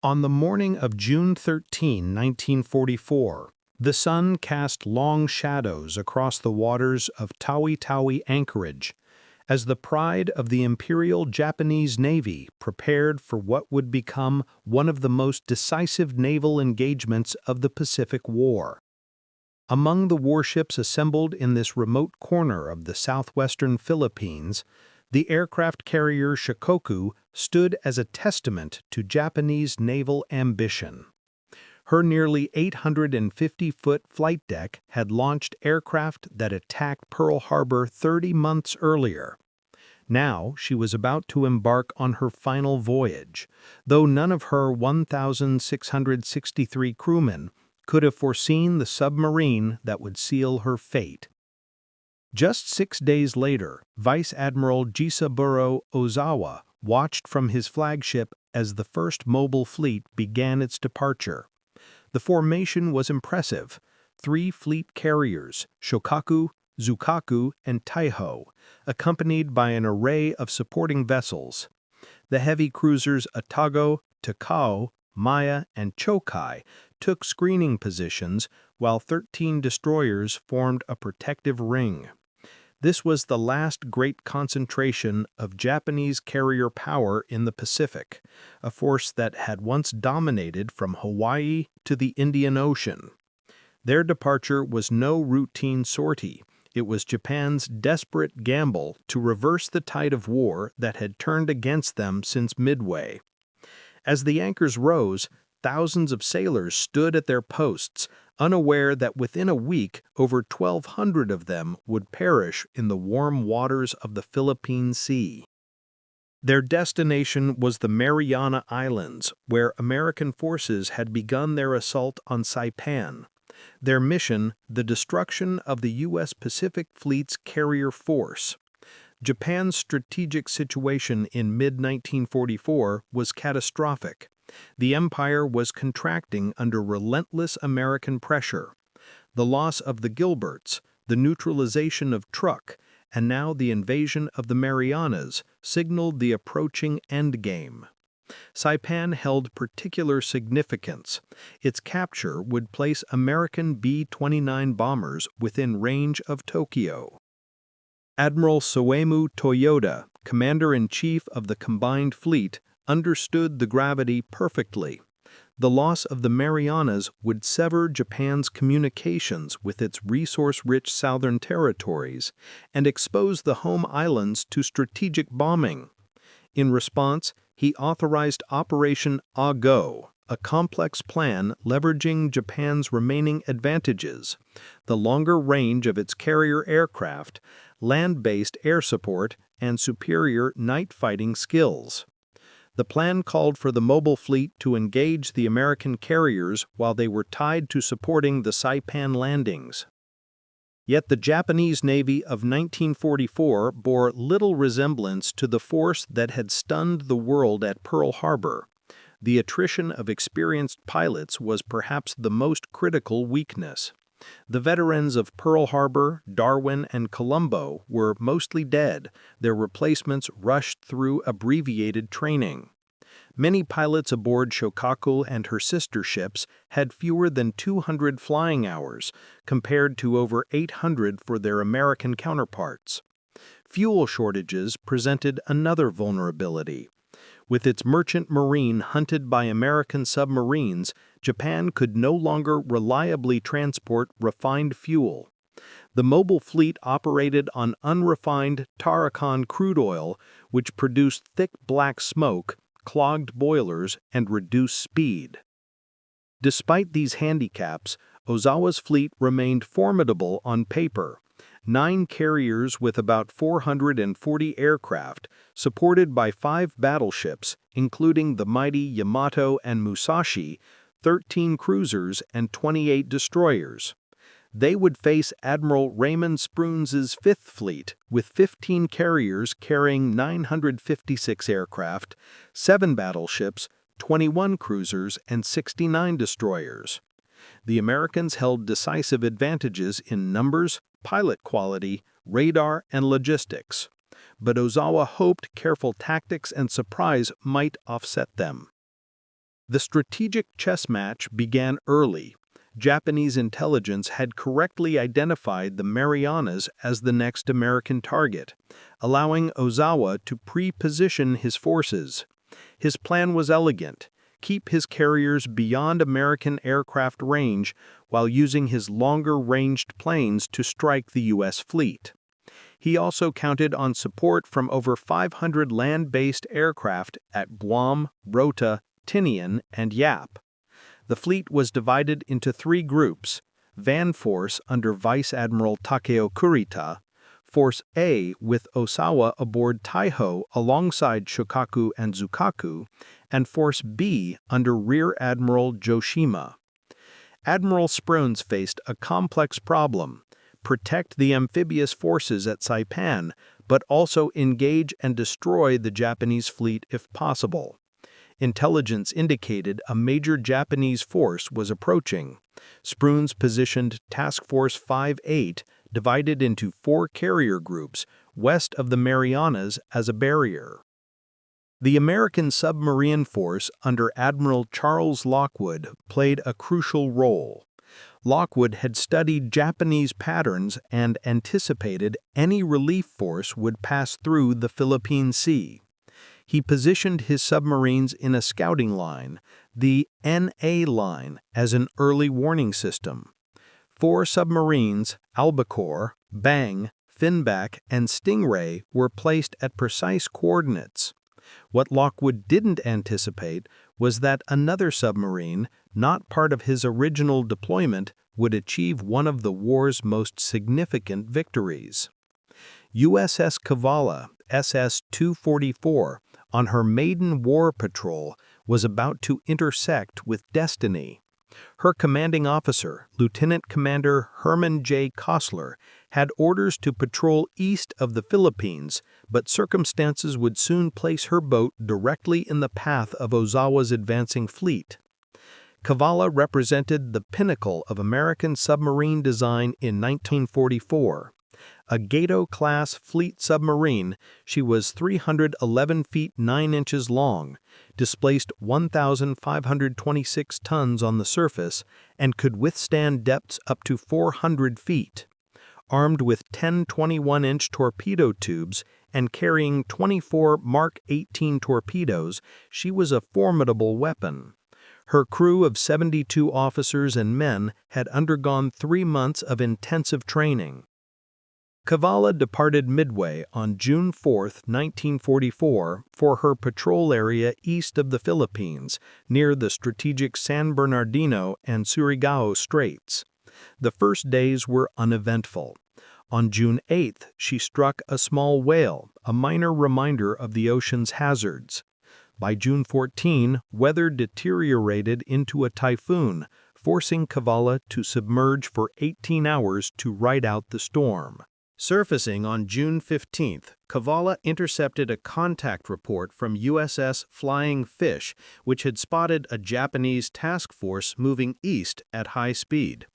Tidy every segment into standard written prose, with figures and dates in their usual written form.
On the morning of June 13, 1944, the sun cast long shadows across the waters of Tawi-Tawi anchorage as the pride of the Imperial Japanese Navy prepared for what would become one of the most decisive naval engagements of the Pacific War. Among the warships assembled in this remote corner of the southwestern Philippines, the aircraft carrier Shōkaku stood as a testament to Japanese naval ambition. Her nearly 850-foot flight deck had launched aircraft that attacked Pearl Harbor 30 months earlier. Now she was about to embark on her final voyage, though none of her 1,663 crewmen could have foreseen the submarine that would seal her fate. Just 6 days later, Vice Admiral Jisaburo Ozawa watched from his flagship as the first mobile fleet began its departure. The formation was impressive: 3 fleet carriers, Shōkaku, Zukaku, and Taiho, accompanied by an array of supporting vessels. The heavy cruisers Atago, Takao, Maya, and Chokai took screening positions, while 13 destroyers formed a protective ring. This was the last great concentration of Japanese carrier power in the Pacific, a force that had once dominated from Hawaii to the Indian Ocean. Their departure was no routine sortie. It was Japan's desperate gamble to reverse the tide of war that had turned against them since Midway. As the anchors rose, thousands of sailors stood at their posts, unaware that within a week over 1,200 of them would perish in the warm waters of the Philippine Sea. Their destination was the Mariana Islands, where American forces had begun their assault on Saipan. Their mission, the destruction of the U.S. Pacific Fleet's carrier force. Japan's strategic situation in mid-1944 was catastrophic. The empire was contracting under relentless American pressure. The loss of the Gilberts, the neutralization of Truk, and now the invasion of the Marianas signaled the approaching endgame. Saipan held particular significance. Its capture would place American B-29 bombers within range of Tokyo. Admiral Soemu Toyoda, Commander-in-Chief of the Combined Fleet, understood the gravity perfectly. The loss of the Marianas would sever Japan's communications with its resource-rich southern territories and expose the home islands to strategic bombing. In response, he authorized Operation Ago, a complex plan leveraging Japan's remaining advantages: the longer range of its carrier aircraft, land-based air support, and superior night-fighting skills. The plan called for the mobile fleet to engage the American carriers while they were tied to supporting the Saipan landings. Yet the Japanese Navy of 1944 bore little resemblance to the force that had stunned the world at Pearl Harbor. The attrition of experienced pilots was perhaps the most critical weakness. The veterans of Pearl Harbor, Darwin, and Colombo were mostly dead. Their replacements rushed through abbreviated training. Many pilots aboard Shōkaku and her sister ships had fewer than 200 flying hours, compared to over 800 for their American counterparts. Fuel shortages presented another vulnerability. With its merchant marine hunted by American submarines, Japan could no longer reliably transport refined fuel. The mobile fleet operated on unrefined Tarakan crude oil, which produced thick black smoke, clogged boilers, and reduced speed. Despite these handicaps, Ozawa's fleet remained formidable on paper. 9 carriers with about 440 aircraft, supported by 5 battleships, including the mighty Yamato and Musashi, 13 cruisers, and 28 destroyers. They would face Admiral Raymond Spruance' Fifth Fleet, with 15 carriers carrying 956 aircraft, 7 battleships, 21 cruisers, and 69 destroyers. The Americans held decisive advantages in numbers, pilot quality, radar, and logistics. But Ozawa hoped careful tactics and surprise might offset them. The strategic chess match began early. Japanese intelligence had correctly identified the Marianas as the next American target, allowing Ozawa to pre-position his forces. His plan was elegant: keep his carriers beyond American aircraft range while using his longer-ranged planes to strike the U.S. fleet. He also counted on support from over 500 land-based aircraft at Guam, Rota, Tinian, and Yap. The fleet was divided into three groups: Van Force under Vice Admiral Takeo Kurita, Force A with Osawa aboard Taiho alongside Shōkaku and Zukaku, and Force B under Rear Admiral Joshima. Admiral Spruance faced a complex problem: protect the amphibious forces at Saipan, but also engage and destroy the Japanese fleet if possible. Intelligence indicated a major Japanese force was approaching. Spruance positioned Task Force 5-8, divided into 4 carrier groups, west of the Marianas as a barrier. The American submarine force under Admiral Charles Lockwood played a crucial role. Lockwood had studied Japanese patterns and anticipated any relief force would pass through the Philippine Sea. He positioned his submarines in a scouting line, the NA line, as an early warning system. 4 submarines, Albacore, Bang, Finback, and Stingray, were placed at precise coordinates. What Lockwood didn't anticipate was that another submarine, not part of his original deployment, would achieve one of the war's most significant victories. USS Cavalla, SS-244, on her maiden war patrol, was about to intersect with destiny. Her commanding officer, Lieutenant Commander Herman J. Kostler, had orders to patrol east of the Philippines, but circumstances would soon place her boat directly in the path of Ozawa's advancing fleet. Cavalla represented the pinnacle of American submarine design in 1944. A Gato-class fleet submarine, she was 311 feet 9 inches long, displaced 1,526 tons on the surface, and could withstand depths up to 400 feet. Armed with 10 21-inch torpedo tubes and carrying 24 Mark 18 torpedoes, she was a formidable weapon. Her crew of 72 officers and men had undergone 3 months of intensive training. Cavalla departed Midway on June 4, 1944, for her patrol area east of the Philippines, near the strategic San Bernardino and Surigao Straits. The first days were uneventful. On June 8, she struck a small whale, a minor reminder of the ocean's hazards. By June 14, weather deteriorated into a typhoon, forcing Cavalla to submerge for 18 hours to ride out the storm. Surfacing on June 15, Cavalla intercepted a contact report from USS Flying Fish, which had spotted a Japanese task force moving east at high speed.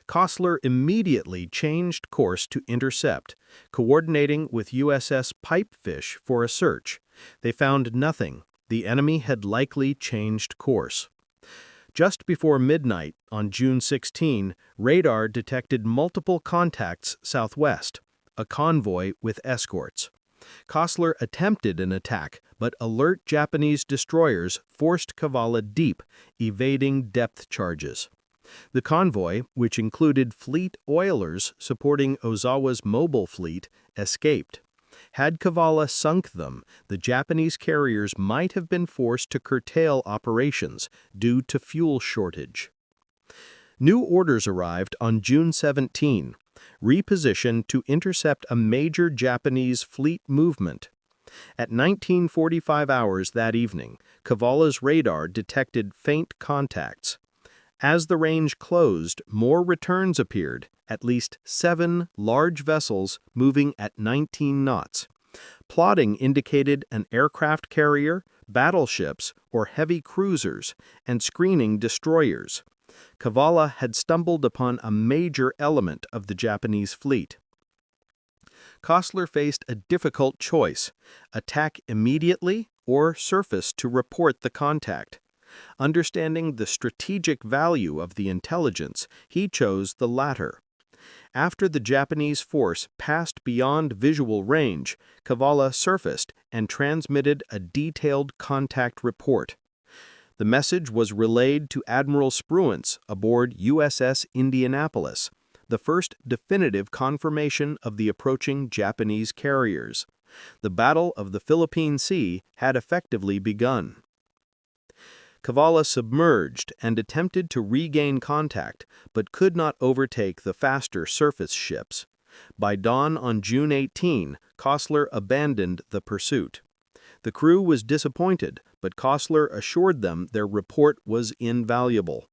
Kostler immediately changed course to intercept, coordinating with USS Pipefish for a search. They found nothing. The enemy had likely changed course. Just before midnight on June 16, radar detected multiple contacts southwest, a convoy with escorts. Kostler attempted an attack, but alert Japanese destroyers forced Cavalla deep, evading depth charges. The convoy, which included fleet oilers supporting Ozawa's mobile fleet, escaped. Had Cavalla sunk them, the Japanese carriers might have been forced to curtail operations due to fuel shortage. New orders arrived on June 17, repositioned to intercept a major Japanese fleet movement. At 19:45 hours that evening, Cavalla's radar detected faint contacts. As the range closed, more returns appeared, at least 7 large vessels moving at 19 knots. Plotting indicated an aircraft carrier, battleships, or heavy cruisers, and screening destroyers. Cavalla had stumbled upon a major element of the Japanese fleet. Kostler faced a difficult choice: attack immediately or surface to report the contact. Understanding the strategic value of the intelligence, he chose the latter. After the Japanese force passed beyond visual range, Cavalla surfaced and transmitted a detailed contact report. The message was relayed to Admiral Spruance aboard USS Indianapolis, the first definitive confirmation of the approaching Japanese carriers. The Battle of the Philippine Sea had effectively begun. Cavalla submerged and attempted to regain contact, but could not overtake the faster surface ships. By dawn on June 18, Costler abandoned the pursuit. The crew was disappointed, but Costler assured them their report was invaluable.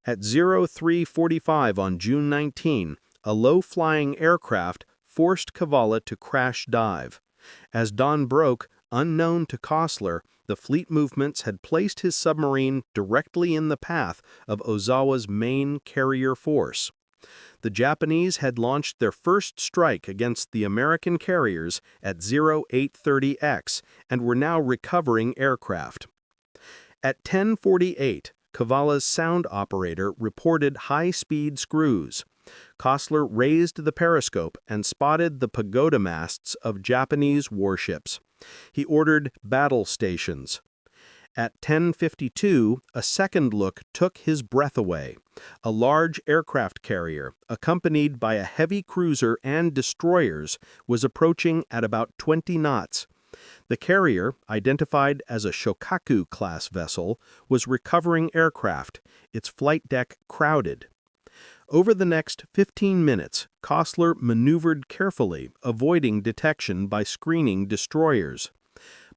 At 03:45 on June 19, a low-flying aircraft forced Cavalla to crash dive. As dawn broke, unknown to Costler, the fleet movements had placed his submarine directly in the path of Ozawa's main carrier force. The Japanese had launched their first strike against the American carriers at 0830X and were now recovering aircraft. At 10:48, Cavalla's sound operator reported high-speed screws. Costler raised the periscope and spotted the pagoda masts of Japanese warships. He ordered battle stations. At 10:52, a second look took his breath away. A large aircraft carrier, accompanied by a heavy cruiser and destroyers, was approaching at about 20 knots. The carrier, identified as a Shōkaku-class vessel, was recovering aircraft, its flight deck crowded. Over the next 15 minutes, Costler maneuvered carefully, avoiding detection by screening destroyers.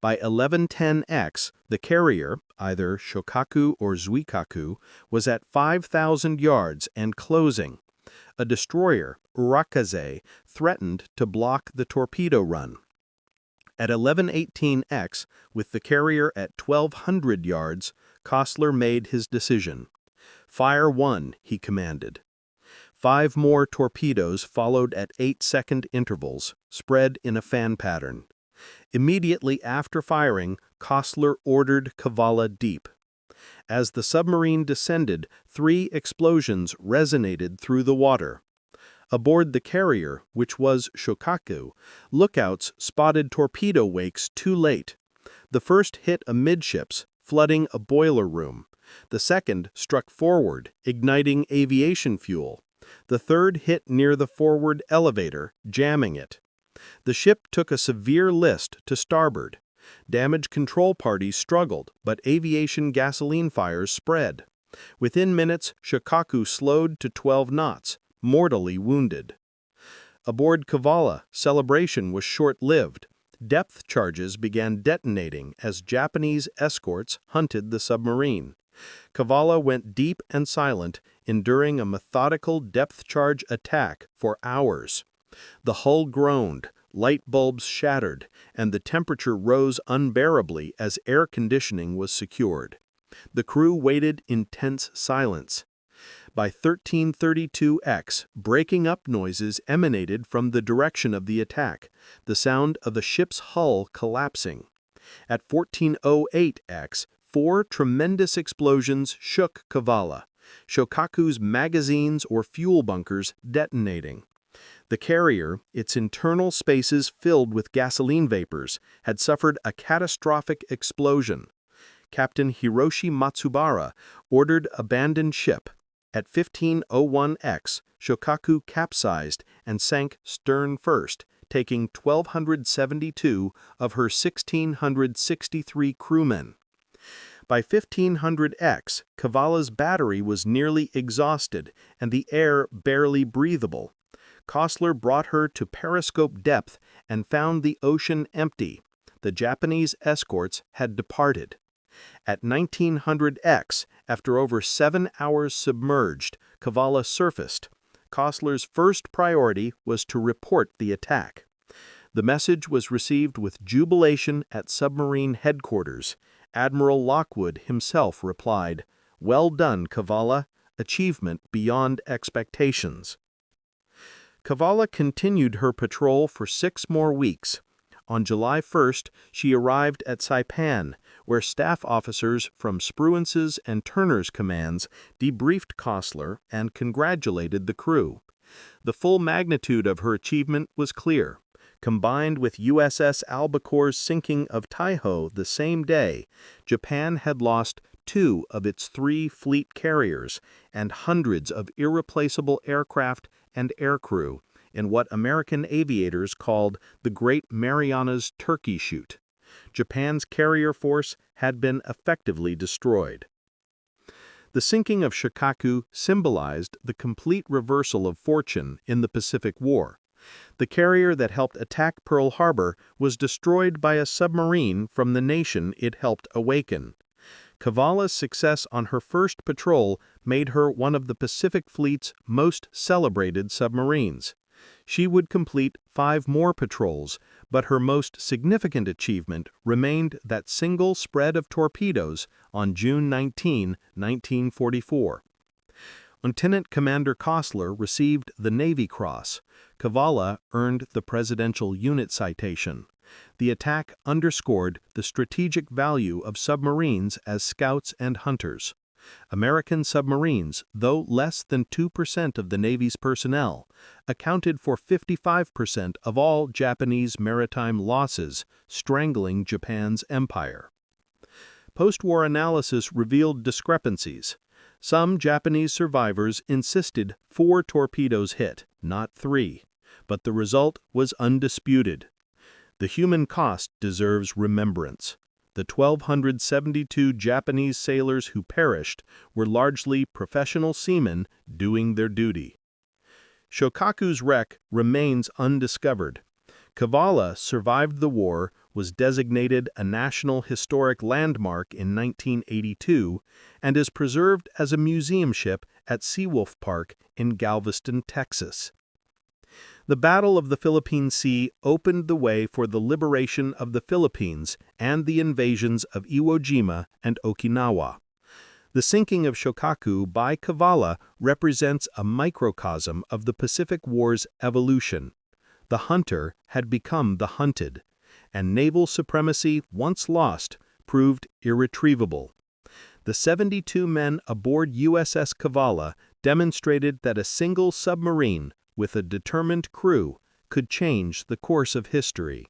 By 11:10X, the carrier, either Shōkaku or Zuikaku, was at 5,000 yards and closing. A destroyer, Urakaze, threatened to block the torpedo run. At 11:18X, with the carrier at 1,200 yards, Costler made his decision. "Fire one," he commanded. 5 more torpedoes followed at 8-second intervals, spread in a fan pattern. Immediately after firing, Costler ordered Cavalla deep. As the submarine descended, 3 explosions resonated through the water. Aboard the carrier, which was Shōkaku, lookouts spotted torpedo wakes too late. The first hit amidships, flooding a boiler room. The second struck forward, igniting aviation fuel. The third hit near the forward elevator, jamming it. The ship took a severe list to starboard. Damage control parties struggled, but aviation gasoline fires spread. Within minutes, Shōkaku slowed to 12 knots, mortally wounded. Aboard Cavalla, celebration was short-lived. Depth charges began detonating as Japanese escorts hunted the submarine. Cavalla went deep and silent, enduring a methodical depth charge attack for hours. The hull groaned, light bulbs shattered, and the temperature rose unbearably as air conditioning was secured. The crew waited in tense silence. By 13:32X, breaking up noises emanated from the direction of the attack, the sound of the ship's hull collapsing. At 14:08X, 4 tremendous explosions shook Cavalla, Shōkaku's magazines or fuel bunkers detonating. The carrier, its internal spaces filled with gasoline vapors, had suffered a catastrophic explosion. Captain Hiroshi Matsubara ordered abandoned ship. At 15:01X, Shōkaku capsized and sank stern first, taking 1,272 of her 1,663 crewmen. By 1500X, Cavalla's battery was nearly exhausted and the air barely breathable. Costler brought her to periscope depth and found the ocean empty. The Japanese escorts had departed. At 1900X, after over 7 hours submerged, Cavalla surfaced. Costler's first priority was to report the attack. The message was received with jubilation at submarine headquarters. Admiral Lockwood himself replied, "Well done, Cavalla. Achievement beyond expectations." Cavalla continued her patrol for 6 more weeks. On July 1st, she arrived at Saipan, where staff officers from Spruance's and Turner's commands debriefed Kostler and congratulated the crew. The full magnitude of her achievement was clear. Combined with USS Albacore's sinking of Taiho the same day, Japan had lost 2 of its 3 fleet carriers and hundreds of irreplaceable aircraft and aircrew in what American aviators called the Great Marianas Turkey Shoot. Japan's carrier force had been effectively destroyed. The sinking of Shōkaku symbolized the complete reversal of fortune in the Pacific War. The carrier that helped attack Pearl Harbor was destroyed by a submarine from the nation it helped awaken. Cavalla's success on her first patrol made her one of the Pacific Fleet's most celebrated submarines. She would complete 5 more patrols, but her most significant achievement remained that single spread of torpedoes on June 19, 1944. Lieutenant Commander Kostler received the Navy Cross. Cavalla earned the Presidential Unit Citation. The attack underscored the strategic value of submarines as scouts and hunters. American submarines, though less than 2% of the Navy's personnel, accounted for 55% of all Japanese maritime losses, strangling Japan's empire. Post-war analysis revealed discrepancies. Some Japanese survivors insisted 4 torpedoes hit, not 3, but the result was undisputed. The human cost deserves remembrance. The 1,272 Japanese sailors who perished were largely professional seamen doing their duty. Shōkaku's wreck remains undiscovered. Cavalla survived the war, was designated a National Historic Landmark in 1982, and is preserved as a museum ship at Seawolf Park in Galveston, Texas. The Battle of the Philippine Sea opened the way for the liberation of the Philippines and the invasions of Iwo Jima and Okinawa. The sinking of Shōkaku by Cavalla represents a microcosm of the Pacific War's evolution. The hunter had become the hunted, and naval supremacy, once lost, proved irretrievable. The 72 men aboard USS Cavalla demonstrated that a single submarine with a determined crew could change the course of history.